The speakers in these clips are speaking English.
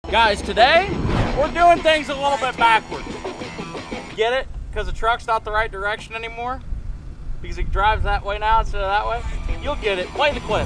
Guys, today we're doing things a little bit backwards. Get it? Because the truck's not the right direction anymore. Because it drives that way now instead of that way. You'll get it. Play the clip.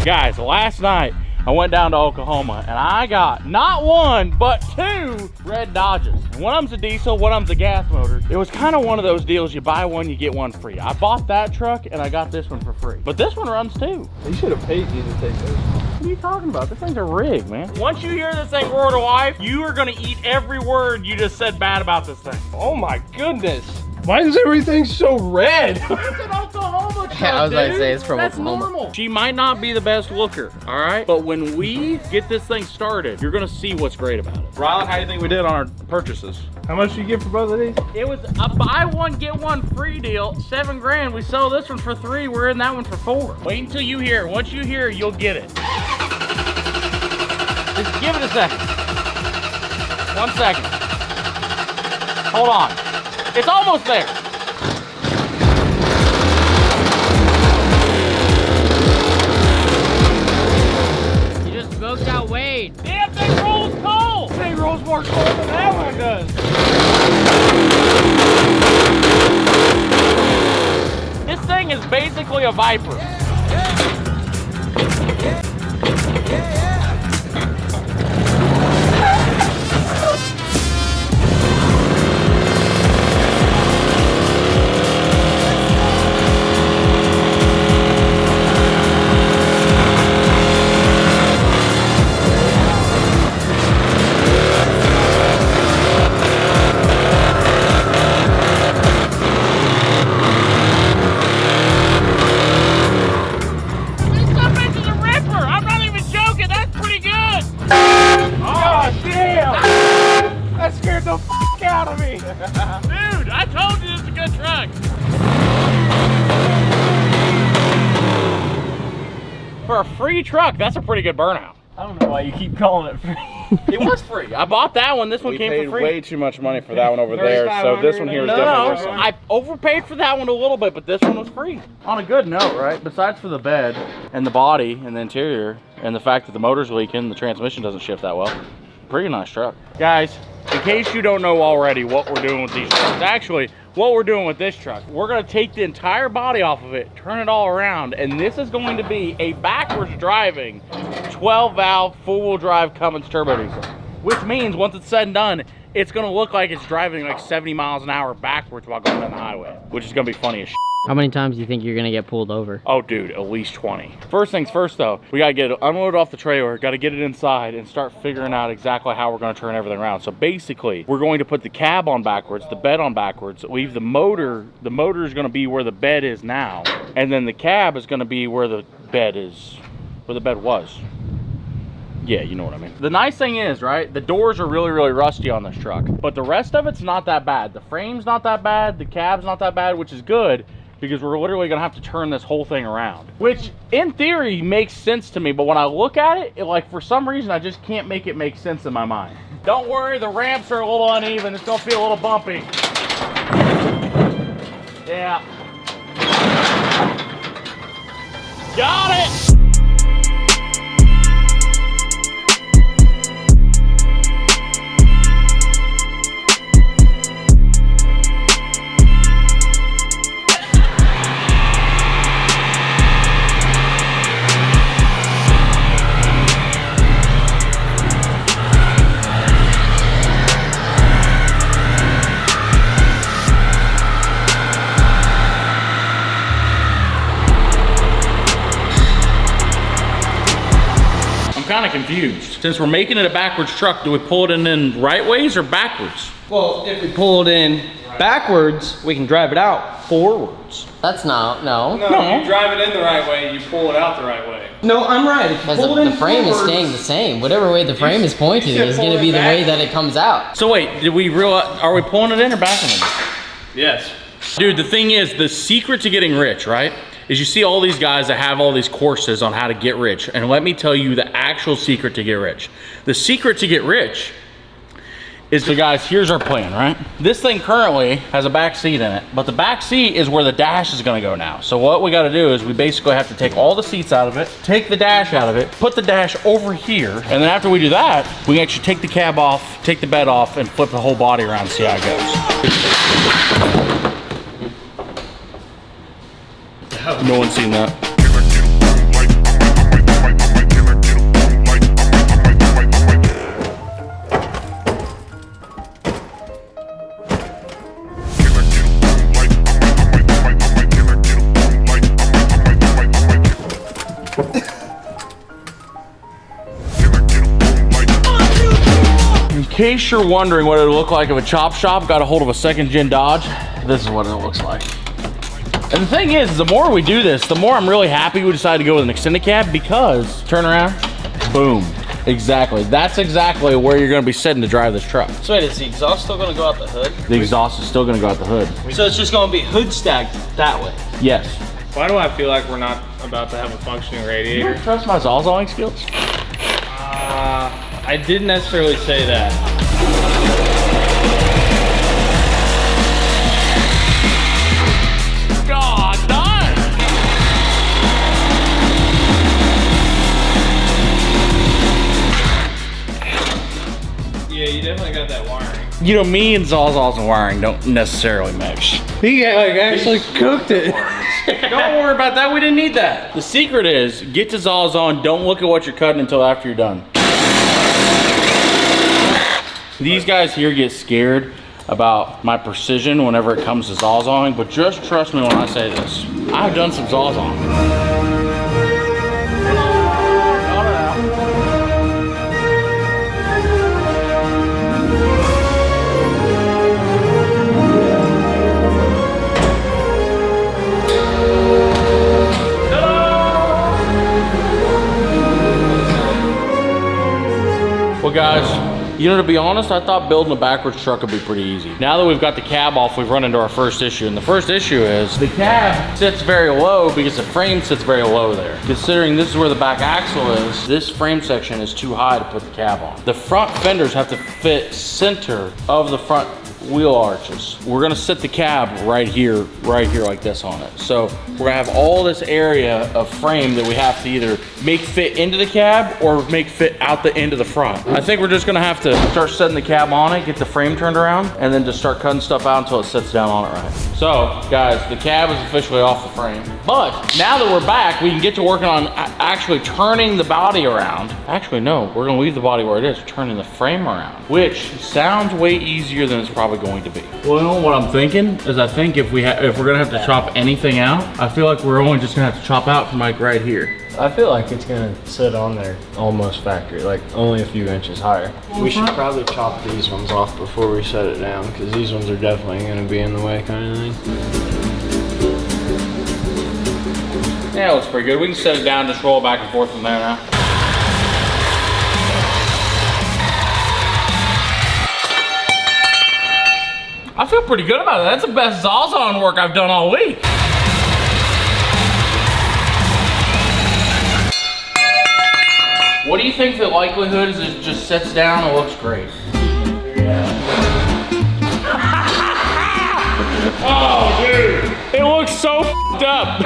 Guys, last night I went down to Oklahoma and I got not one, but two red Dodges. One of them's a diesel, one of them's a gas motor. It was kind of one of those deals, you buy one, you get one free. I bought that truck and I got this one for free. But this one runs too. They should have paid you to take this. What are you talking about? This thing's a rig, man. Once you hear this thing roar to life, you are gonna eat every word you just said bad about this thing. Oh my goodness. Why is everything so red? It's an Oklahoma truck, I was about to say, it's from That's Oklahoma. normal. She might not be the best looker, all right? But when we get this thing started, you're gonna see what's great about it. Rylan, how do you think we did on our purchases? How much do you get for both of these? It was a buy one, get one free deal, 7 grand. We sell this one for 3, we're in that one for 4. Wait until you hear it. Once you hear it, you'll get it. Just give it a second. 1 second. Hold on. It's almost there. You just smoked out Wade. Damn thing rolls coal. This thing rolls more coal than that one does. This thing is basically a Viper. Dude, I told you this is a good truck. For a free truck, that's a pretty good burnout. I don't know why you keep calling it free. It was free. I bought that one. This one came for free. We paid way too much money for that one over there, so this one here is definitely worth something. I overpaid for that one a little bit, but this one was free. On a good note, right? Besides for the bed and the body and the interior and the fact that the motor's leaking, the transmission doesn't shift that well. Pretty nice truck. Guys, in case you don't know already what we're doing with these trucks, actually, what we're doing with this truck, we're gonna take the entire body off of it, turn it all around, and this is going to be a backwards driving 12 valve four-wheel drive Cummins turbo diesel. Which means once it's said and done, it's gonna look like it's driving like 70 miles an hour backwards while going down the highway, which is gonna be funny as shit. How many times do you think you're gonna get pulled over? Oh dude, at least 20. First things first though, we gotta get it unloaded off the trailer, gotta get it inside and start figuring out exactly how we're gonna turn everything around. So basically, we're going to put the cab on backwards, the bed on backwards, leave the motor is gonna be where the bed is now, and then the cab is gonna be where the bed is, where the bed was. Yeah, you know what I mean. The nice thing is, right, the doors are really, really rusty on this truck, but the rest of it's not that bad. The frame's not that bad, the cab's not that bad, which is good, because we're literally gonna have to turn this whole thing around. Which, in theory, makes sense to me, but when I look at it, like, for some reason, I just can't make it make sense in my mind. Don't worry, the ramps are a little uneven. It's gonna feel a little bumpy. Yeah. Got it! kind of confused. Since we're making it a backwards truck, do we pull it in right ways or backwards? Well, if we pull it in backwards, we can drive it out forwards. That's no. No, you drive it in the right way, you pull it out the right way. No, I'm right. If you Because pull it in the frame is forwards- staying the same. Whatever way the frame is pointed is going to be the way that it comes out. So wait, did we realize, are we pulling it in or backing it in? Yes. Dude, the thing is, the secret to getting rich, right, is you see all these guys that have all these courses on how to get rich. And let me tell you the actual secret to get rich. The secret to get rich is, so guys, here's our plan, right? This thing currently has a back seat in it, but the back seat is where the dash is gonna go now. So what we gotta do is we basically have to take all the seats out of it, take the dash out of it, put the dash over here, and then after we do that, we can actually take the cab off, take the bed off, and flip the whole body around and see how it goes. No one's seen that. In case you're wondering what it would look like if a chop shop got a hold of a second gen Dodge, this is what it looks like. And the thing is, the more we do this, the more I'm really happy we decided to go with an extended cab, because, turn around, boom. Exactly. That's exactly where you're gonna be sitting to drive this truck. So wait, is the exhaust still gonna go out the hood? The exhaust is still gonna go out the hood. So it's just gonna be hood stacked that way? Yes. Why do I feel like we're not about to have a functioning You radiator? don't trust my Zawzawing skills? I didn't necessarily say that. God darn! Yeah, you definitely got that wiring. You know, me and Zawzaws and wiring don't necessarily mix. He like actually cooked it. Don't worry about that, we didn't need that. The secret is, get to Zawzaw and don't look at what you're cutting until after you're done. These guys here get scared about my precision whenever it comes to Zawzawing, but just trust me when I say this. I've done some Zawzawing. Well guys, you know, to be honest, I thought building a backwards truck would be pretty easy. Now that we've got the cab off, we've run into our first issue. And the first issue is the cab sits very low because the frame sits very low there. Considering this is where the back axle is, this frame section is too high to put the cab on. The front fenders have to fit center of the front wheel arches. We're gonna set the cab right here like this on it. So we're gonna have all this area of frame that we have to either make fit into the cab or make fit out the end of the front. I think we're just gonna have to start setting the cab on it, get the frame turned around, and then just start cutting stuff out until it sits down on it right. So guys, the cab is officially off the frame. But now that we're back, we can get to working on actually turning the body around. Actually, no, we're gonna leave the body where it is, turning the frame around, which sounds way easier than it's probably going to be. Well, you know what I'm thinking is, I think if we're gonna have to chop anything out, I feel like we're only just gonna have to chop out from like right here. I feel like it's gonna sit on there almost factory, like only a few inches higher. We should probably chop these ones off before we set it down, because these ones are definitely gonna be in the way kind of thing. Yeah, it looks pretty good. We can set it down, just roll it back and forth from there now. I feel pretty good about it. That's the best Zawzawing work I've done all week. What do you think the likelihood is it just sits down and looks great? Oh, dude. It looks so f***ed up.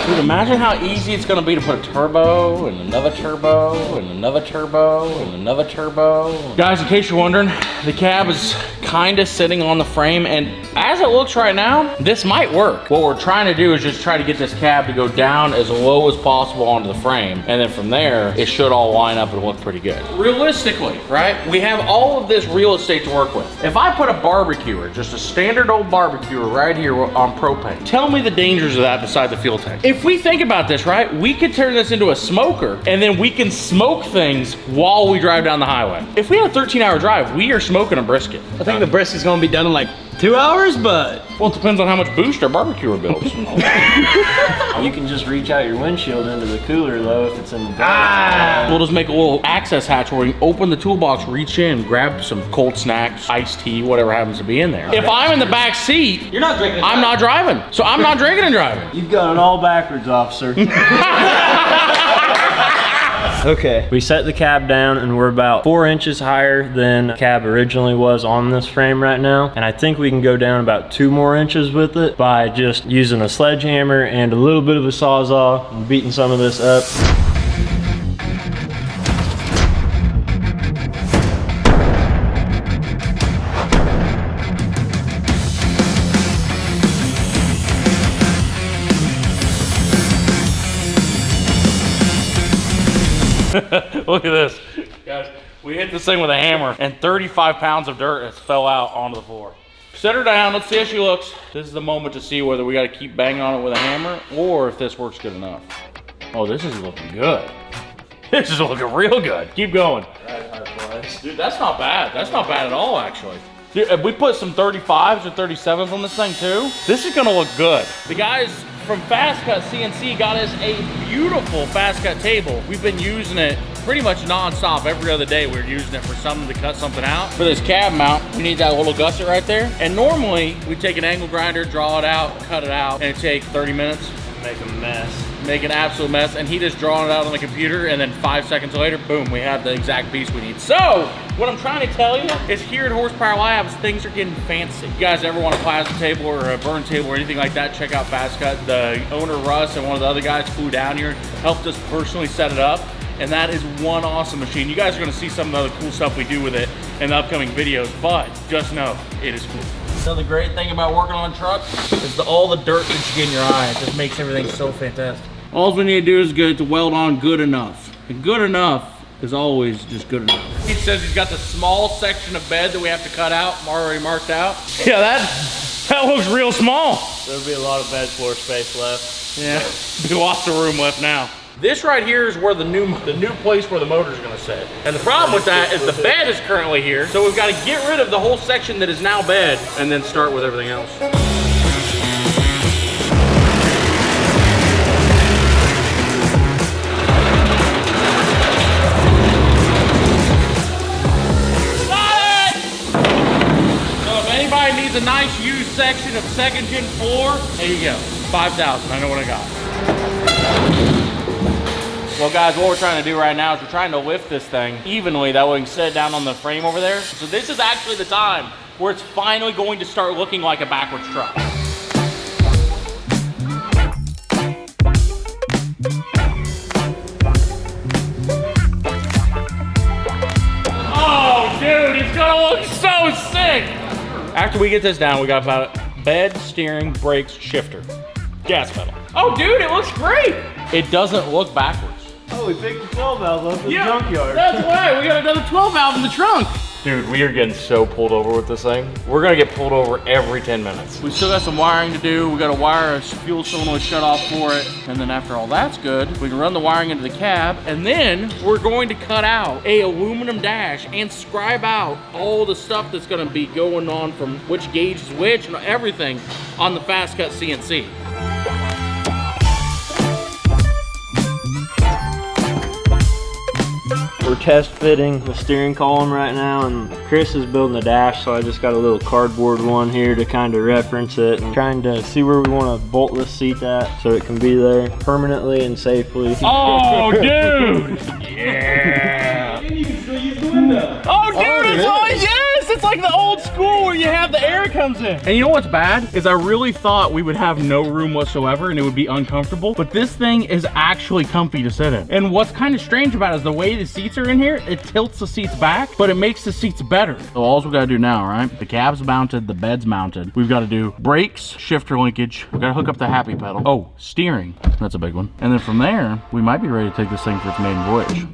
Dude, imagine how easy it's gonna be to put a turbo and another turbo and another turbo and another turbo. Guys, in case you're wondering, the cab is kind of sitting on the frame, and as it looks right now, this might work. What we're trying to do is just try to get this cab to go down as low as possible onto the frame, and then from there, it should all line up and look pretty good. Realistically, right, we have all of this real estate to work with. If I put a barbecuer, just a standard old barbecuer right here on propane, tell me the dangers of that beside the fuel tank. If we think about this, right, we could turn this into a smoker, and then we can smoke things while we drive down the highway. If we had a 13-hour drive, we are smoking a brisket. I think the brisket's gonna be done in like 2 hours, but well, it depends on how much boost our barbecuer builds. You can just reach out your windshield into the cooler though if it's in the back. We'll just make a little access hatch where we can open the toolbox, reach in, grab some cold snacks, iced tea, whatever happens to be in there. If I'm in the back seat, you're not drinking. I'm not driving. So I'm not drinking and driving. You've got it all backwards, officer. Okay, we set the cab down and we're about 4 inches higher than the cab originally was on this frame right now. And I think we can go down about 2 more inches with it by just using a sledgehammer and a little bit of a Sawzall and beating some of this up. Look at this. Guys, we hit this thing with a hammer and 35 pounds of dirt has fell out onto the floor. Set her down, let's see how she looks. This is the moment to see whether we gotta keep banging on it with a hammer or if this works good enough. Oh, this is looking good. This is looking real good. Keep going. Dude, that's not bad. That's not bad at all, actually. Dude, if we put some 35s or 37s on this thing too, this is gonna look good. The guys from Fast Cut CNC got us a beautiful fast cut table. We've been using it pretty much non-stop. Every other day we're using it for something to cut something out. For this cab mount, we need that little gusset right there. And normally we take an angle grinder, draw it out, cut it out, and it takes 30 minutes. Make a mess. Make an absolute mess, and he just drawing it out on the computer, and then 5 seconds later, boom, we have the exact piece we need. So, what I'm trying to tell you is here at Horsepower Labs, things are getting fancy. If you guys ever want a plasma table or a burn table or anything like that, check out Fast Cut. The owner, Russ, and one of the other guys flew down here, helped us personally set it up, and that is one awesome machine. You guys are gonna see some of the other cool stuff we do with it in the upcoming videos, but just know, it is cool. So the great thing about working on a truck is all the dirt that you get in your eye. It just makes everything so fantastic. All we need to do is get to weld on good enough. And good enough is always just good enough. He says he's got the small section of bed that we have to cut out, already marked out. Yeah, that looks real small. There'll be a lot of bed floor space left. Yeah, be lots of room left now. This right here is where the new place where the motor's gonna sit. And the problem with that is the bed is currently here, so we've got to get rid of the whole section that is now bed and then start with everything else. So if anybody needs a nice used section of second gen floor, there you go. 5,000, I know what I got. Well guys, what we're trying to do right now is we're trying to lift this thing evenly, that way we can set it down on the frame over there. So this is actually the time where it's finally going to start looking like a backwards truck. Oh dude, it's gonna look so sick! After we get this down, we got about bed, steering, brakes, shifter, gas pedal. Oh dude, it looks great! It doesn't look backwards. Oh, we picked the 12 valve up in the junkyard. That's right, we got another 12 valve in the trunk. Dude, we are getting so pulled over with this thing. We're gonna get pulled over every 10 minutes. We still got some wiring to do. We got to wire a fuel solenoid shut off for it. And then after all that's good, we can run the wiring into the cab. And then we're going to cut out a aluminum dash and scribe out all the stuff that's gonna be going on from which gauge is which and everything on the Fast Cut CNC. We're test fitting the steering column right now, and Chris is building the dash, so I just got a little cardboard one here to kind of reference it and trying to see where we want to bolt this seat at so it can be there permanently and safely. Oh, dude! Yeah! And you can still use the window. Oh, dude, it's all, yes! It's like the old school cool where you have the air comes in. And you know what's bad? Is I really thought we would have no room whatsoever and it would be uncomfortable, but this thing is actually comfy to sit in. And what's kind of strange about it is the way the seats are in here, it tilts the seats back, but it makes the seats better. So all we gotta do now, right? The cab's mounted, the bed's mounted. We've gotta do brakes, shifter linkage. We gotta hook up the happy pedal. Oh, steering, that's a big one. And then from there, we might be ready to take this thing for its maiden voyage.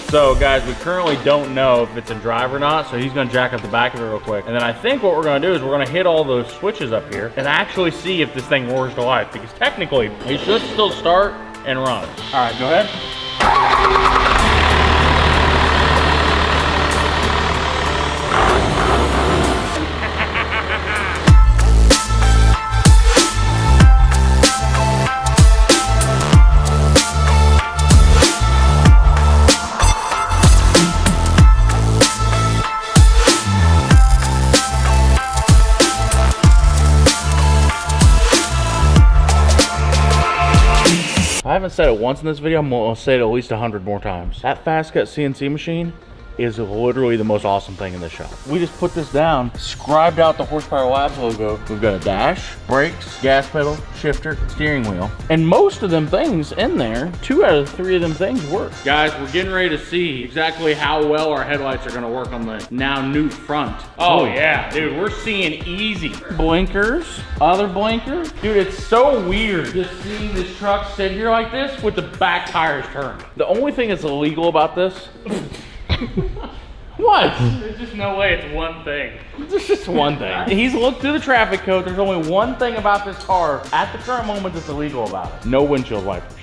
So guys, we currently don't know if it's in drive or not, so he's gonna jack up the back of it real quick. And then I think what we're gonna do is we're gonna hit all those switches up here and actually see if this thing roars to life, because technically it should still start and run. All right, go ahead. I haven't said it once in this video, I'm gonna say it at least 100 more times. That fast cut CNC machine is literally the most awesome thing in the shop. We just put this down, scribed out the Horsepower Labs logo. We've got a dash, brakes, gas pedal, shifter, steering wheel. And most of them things in there, 2 out of 3 of them things work. Guys, we're getting ready to see exactly how well our headlights are gonna work on the now new front. Oh yeah, dude, we're seeing easy. Blinkers, other blinker. Dude, it's so weird just seeing this truck sit here like this with the back tires turned. The only thing that's illegal about this what? There's just no way it's one thing. There's just one thing. He's looked through the traffic code. There's only one thing about this car at the current moment that's illegal about it. No windshield wipers.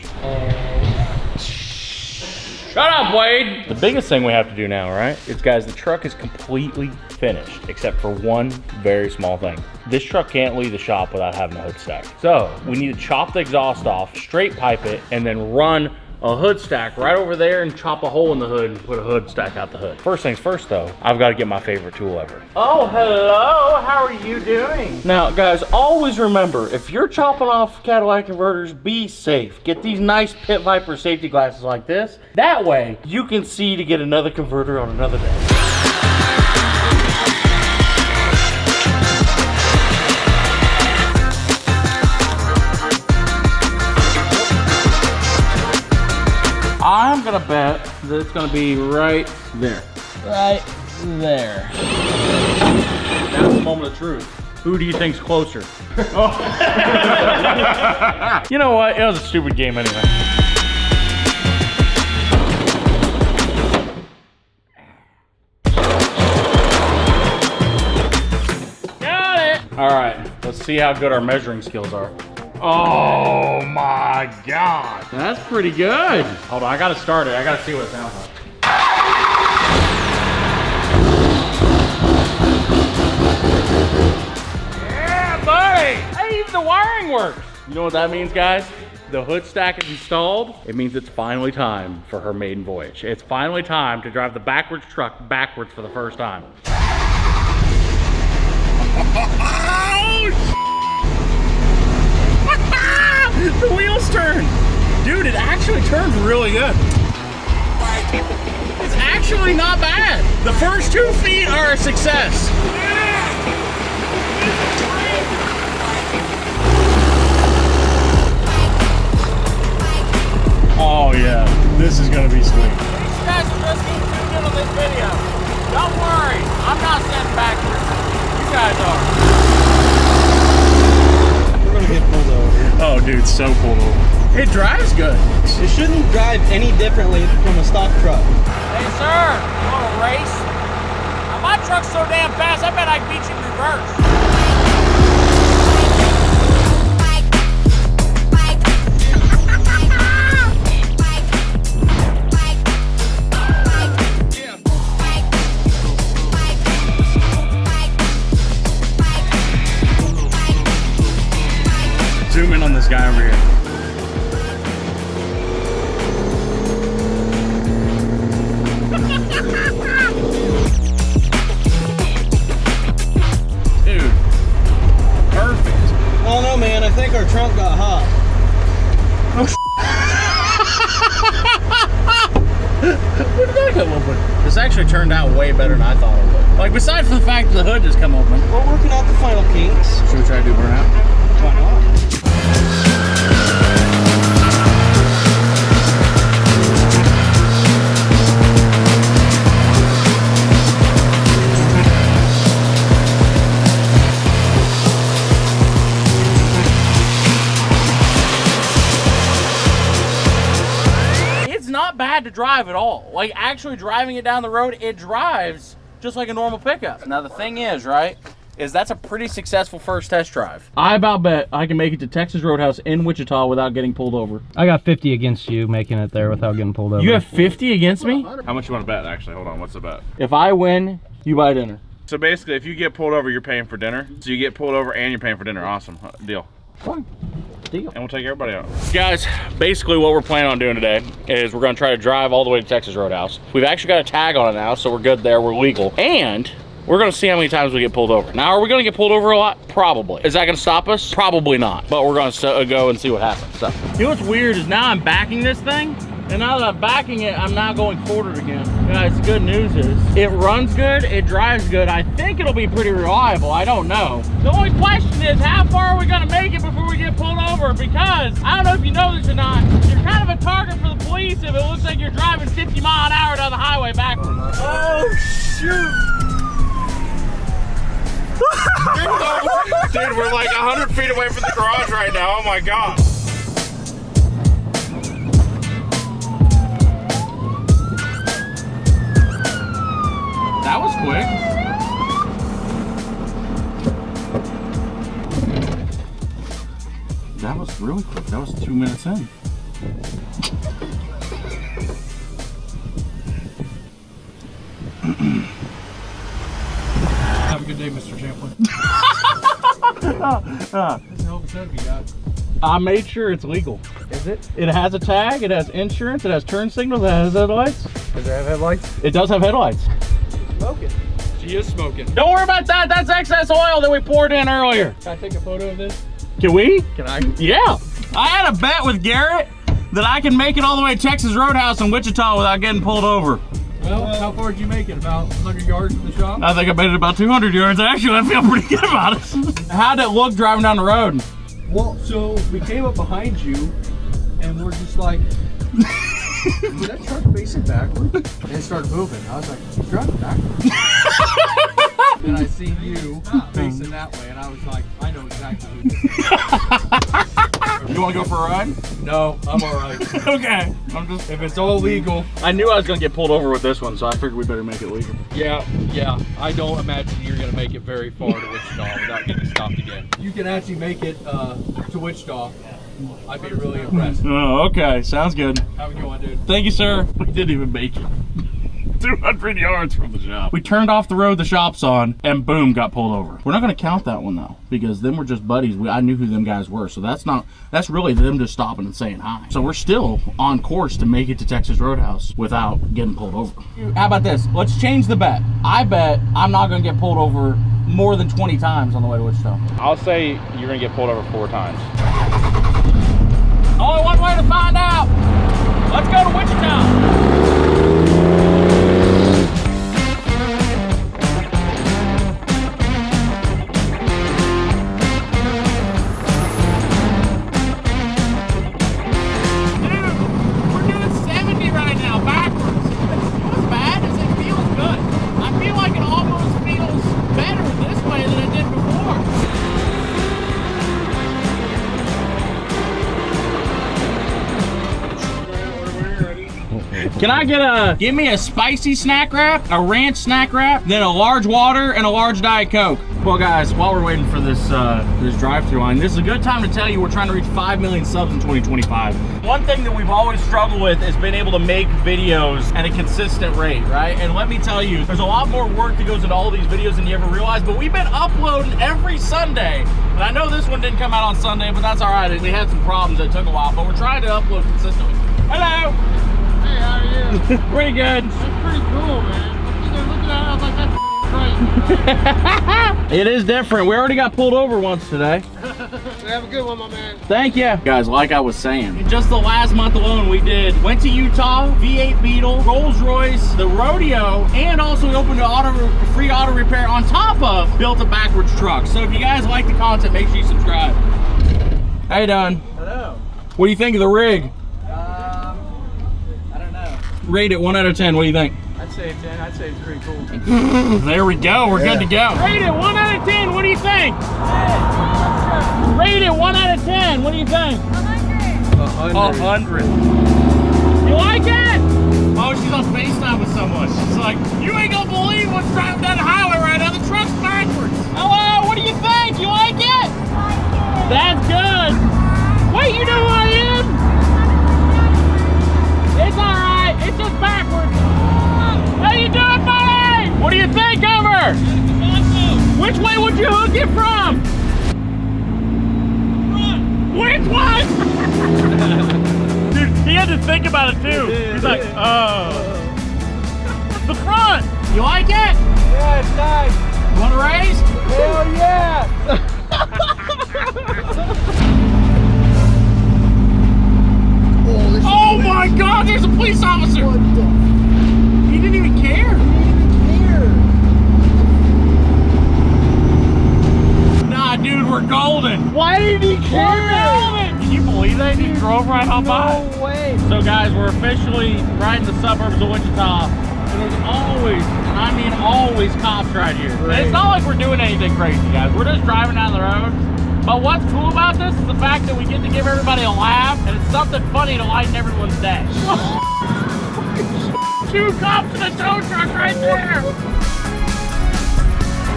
Shut up, Wade! The biggest thing we have to do now, right, is guys, the truck is completely finished, except for one very small thing. This truck can't leave the shop without having a hood stack. So we need to chop the exhaust off, straight pipe it, and then run a hood stack right over there and chop a hole in the hood and put a hood stack out the hood. First things first though, I've got to get my favorite tool ever. Oh, hello, how are you doing? Now guys, always remember, if you're chopping off Cadillac converters, be safe. Get these nice Pit Viper safety glasses like this. That way, you can see to get another converter on another day. I'm gonna bet that it's gonna be right there. Right there. That's the moment of truth. Who do you think's closer? Oh. You know what? It was a stupid game anyway. Got it! All right, let's see how good our measuring skills are. Oh my God. That's pretty good. Hold on, I gotta start it. I gotta see what it sounds like. Yeah, buddy. Hey, even the wiring works. You know what that means, guys? The hood stack is installed. It means it's finally time for her maiden voyage. It's finally time to drive the backwards truck backwards for the first time. The wheels turn. Dude, it actually turns really good. It's actually not bad. The first 2 feet are a success. Oh yeah, this is gonna be sweet. You guys are just getting tuned in on this video. Don't worry, I'm not sitting backwards. You guys are. Oh, dude, so pulled over. It drives good. It shouldn't drive any differently from a stock truck. Hey, sir, you want a race? My truck's so damn fast, I bet I can beat you in reverse. Zoom in on this guy over here. but this actually turned out way better than I thought it would. Like, besides the fact that the hood just come open. We're working out the final kinks. Should we try to do burnout? Why not? Not bad to drive at all. Like, actually driving it down the road, it drives just like a normal pickup. Now the thing is, right, is that's a pretty successful first test drive. I about bet I can make it to Texas Roadhouse in Wichita without getting pulled over. I got 50 against you making it there without getting pulled over. You have 50 against me? How much you want to bet, actually? Hold on, what's the bet? If I win, you buy dinner. So basically, if you get pulled over, you're paying for dinner. So you get pulled over and you're paying for dinner. Awesome. Deal. Fine. Deal. And we'll take everybody out. Guys, basically what we're planning on doing today is we're gonna try to drive all the way to Texas Roadhouse. We've actually got a tag on it now, so we're good there, we're legal. And we're gonna see how many times we get pulled over. Now, are we gonna get pulled over a lot? Probably. Is that gonna stop us? Probably not. But we're gonna go and see what happens. So, you know what's weird is now I'm backing this thing, and now that I'm backing it, I'm not going quartered again. Guys, the good news is it runs good, it drives good. I think it'll be pretty reliable. I don't know. The only question is, how far are we gonna make it before we get pulled over? Because I don't know if you know this or not, you're kind of a target for the police if it looks like you're driving 50 mile an hour down the highway backwards. Oh, shoot. Dude, we're like 100 feet away from the garage right now. Oh my God. That was quick. That was really quick. That was 2 minutes in. Have a good day, Mr. Champlin. I made sure it's legal. Is it? It has a tag, it has insurance, it has turn signals, it has headlights. Does it have headlights? It does have headlights. Smoking. She is smoking. Don't worry about that. That's excess oil that we poured in earlier. Can I take a photo of this? Can we? Can I? Yeah. I had a bet with Garrett that I can make it all the way to Texas Roadhouse in Wichita without getting pulled over. Well, how far did you make it? About 100 yards from the shop? I think I made it about 200 yards. Actually, I feel pretty good about it. How'd it look driving down the road? Well, so we came up behind you, and we're just like, did that truck facing backwards? And it started moving. I was like, he's driving backwards. Then I seen you facing that way, and I was like, I know exactly who this is. You want to go for a ride? No, I'm all right. Okay. If it's all legal. I knew I was going to get pulled over with this one, so I figured we better make it legal. Yeah. I don't imagine you're going to make it very far to Wichita without getting stopped again. You can actually make it to Wichita. I'd be really impressed. Oh, okay. Sounds good. Have a good one, dude. Thank you, sir. We didn't even make it. 200 yards from the shop. We turned off the road the shop's on, and boom, got pulled over. We're not going to count that one, though, because them were just buddies. I knew who them guys were, so that's really them just stopping and saying hi. So we're still on course to make it to Texas Roadhouse without getting pulled over. How about this? Let's change the bet. I bet I'm not going to get pulled over more than 20 times on the way to Wichita. I'll say you're going to get pulled over 4 times. Only one way to find out. Let's go to Wichita. Can I give me a spicy snack wrap, a ranch snack wrap, then a large water and a large Diet Coke? Well guys, while we're waiting for this this drive-through line, this is a good time to tell you we're trying to reach 5 million subs in 2025. One thing that we've always struggled with is being able to make videos at a consistent rate, right? And let me tell you, there's a lot more work that goes into all these videos than you ever realize, but we've been uploading every Sunday. And I know this one didn't come out on Sunday, but that's all right. We had some problems that took a while, but we're trying to upload consistently. Hello! Hey, how are you? Pretty good. That's pretty cool, man. They're looking at it, I was like, that's right. It is different. We already got pulled over once today. Have a good one, my man. Thank you. Guys, like I was saying, in just the last month alone, went to Utah, V8 Beetle, Rolls Royce, the rodeo, and also we opened a free auto repair on top of built a backwards truck. So if you guys like the content, make sure you subscribe. How you doing? Hello. What do you think of the rig? I don't know. Rate it 1 out of 10. What do you think? I'd say 10. I'd say it's pretty cool. There we go. We're good to go. Rate it 1 out of 10. What do you think? Rate it 1 out of 10. What do you think? 100. You like it? Oh, she's on FaceTime with someone. She's like, you ain't gonna believe what's driving down the highway right now. The truck's backwards. Hello, what do you think? You like it? That's good. Wait, you know who I am? It's all right. It's just backwards. How you doing, buddy? What do you think, Homer? Which way would you hook it from? Which one? Dude, he had to think about it too. He's like, oh. The front. You like it? Yeah, it's nice. You want to raise? Hell yeah. Oh my God, there's a police officer. He didn't even care. Nah, dude, we're golden. Why did he care? We're golden. Can you believe that? He drove right on by. No way. So guys, we're officially right in the suburbs of Wichita. And there's always, and I mean always, cops right here. And it's not like we're doing anything crazy, guys. We're just driving down the road. But what's cool about this is the fact that we get to give everybody a laugh, and it's something funny to lighten everyone's day. 2 cops in a tow truck right there.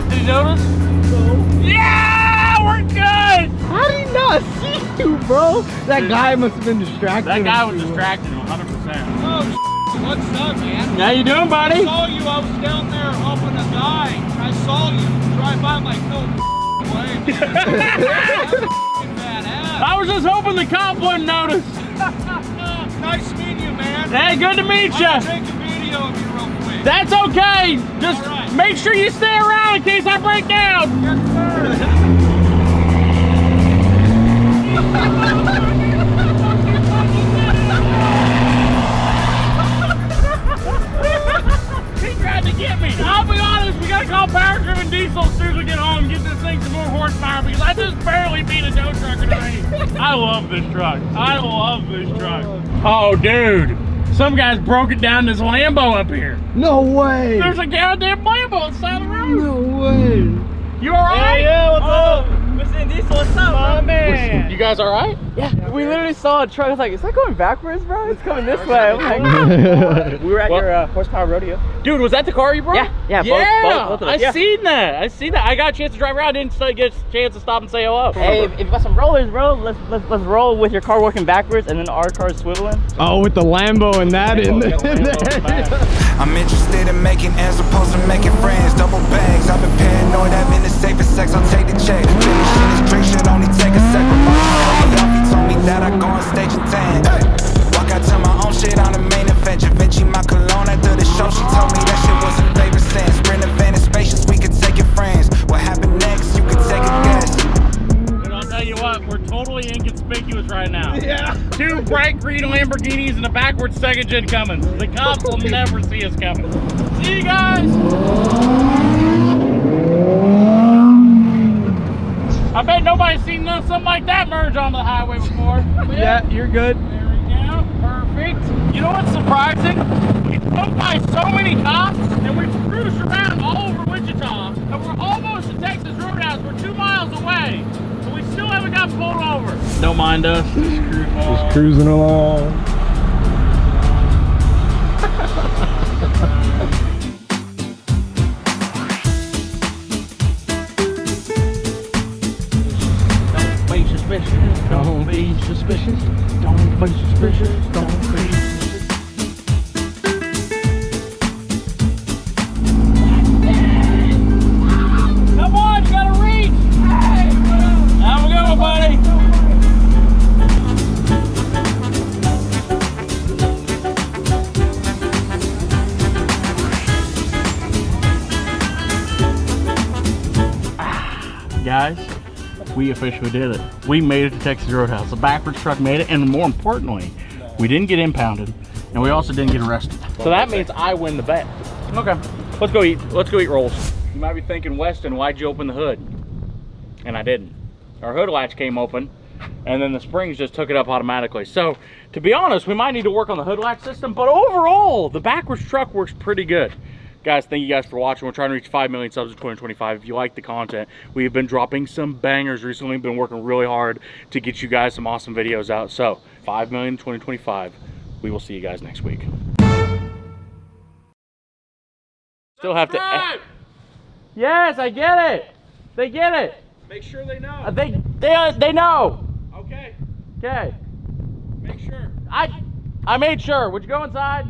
Did you notice? No. Yeah, we're good. How did he not see you, bro? That guy must have been distracted. That guy was distracted 100%. Oh, what's up, man? How you doing, buddy? I saw you. I was down there helping a guy. I saw you drive by. I'm like, no way, man. That's badass. I was just hoping the cop wouldn't notice. Nice meeting you, man. Hey, good to meet I'm you. gonna take a video of you real quick. That's okay. Just All right. make sure you stay around in case I break down. Yes, sir. He tried to get me. I'll be honest, we gotta call Power Driven Diesel as soon as we get home and get this thing some more horsepower because I just barely beat a tow truck in the rain. I love this truck. I love this truck. Oh, dude. Some guys broke it down this Lambo up here. No way. There's a goddamn Lambo on the side of the road. No way. You alright? Yeah, what's up? Westen Diesel, what's up, My bro? man. You guys alright? Yeah, we literally saw a truck. I was like, is that going backwards, bro? It's coming this way. I'm like, we were at your horsepower rodeo. Dude, was that the car you broke? Yeah, both of us. I seen that. I seen that. I got a chance to drive around. Didn't get a chance to stop and say hello. Hey, if you got some rollers, bro, let's roll with your car working backwards and then our car swiveling. Oh, with the Lambo and that in there. I'm interested in making ends opposed to making friends. Double bags, I've been paranoid, having the safest sex, I'll take the check. Finishing this drink should only take a second. He told me that I go on stage and tan. Walk out to my own shit on the main event. Vinci my cologne after the show, she told me that shit was her favorite sense. Sprint event and spacious, we could take it friends. What happened next, you could take a guess. And I'll tell you what, we're totally inconspicuous right now. Yeah. 2 bright green Lamborghinis and a backwards second gen Cummins. The cops will never see us coming. See you guys. I bet nobody's seen something like that merge on the highway before. Yeah, you're good. There we go. Perfect. You know what's surprising? We've come by so many cops and we've cruised around all over Wichita and we're almost to Texas Roadhouse. We're 2 miles away. But we still haven't got pulled over. Don't mind us. Just cruising along. Don't be suspicious. Don't be suspicious. Don't be suspicious. Come on, you gotta reach. Hey, have a good one, buddy. Guys, we officially did it. We made it to Texas Roadhouse. The backwards truck made it, and more importantly, we didn't get impounded, and we also didn't get arrested. So that means I win the bet. Okay, let's go eat. Let's go eat rolls. You might be thinking, Weston, why'd you open the hood? And I didn't. Our hood latch came open, and then the springs just took it up automatically. So, to be honest, we might need to work on the hood latch system, but overall, the backwards truck works pretty good. Guys, thank you guys for watching. We're trying to reach 5 million subs in 2025. If you like the content, we've been dropping some bangers recently. We've been working really hard to get you guys some awesome videos out. So, 5 million in 2025. We will see you guys next week. Still have to... Yes, I get it. They get it. Make sure they know. They know. Okay. Okay. Make sure. I made sure. Would you go inside?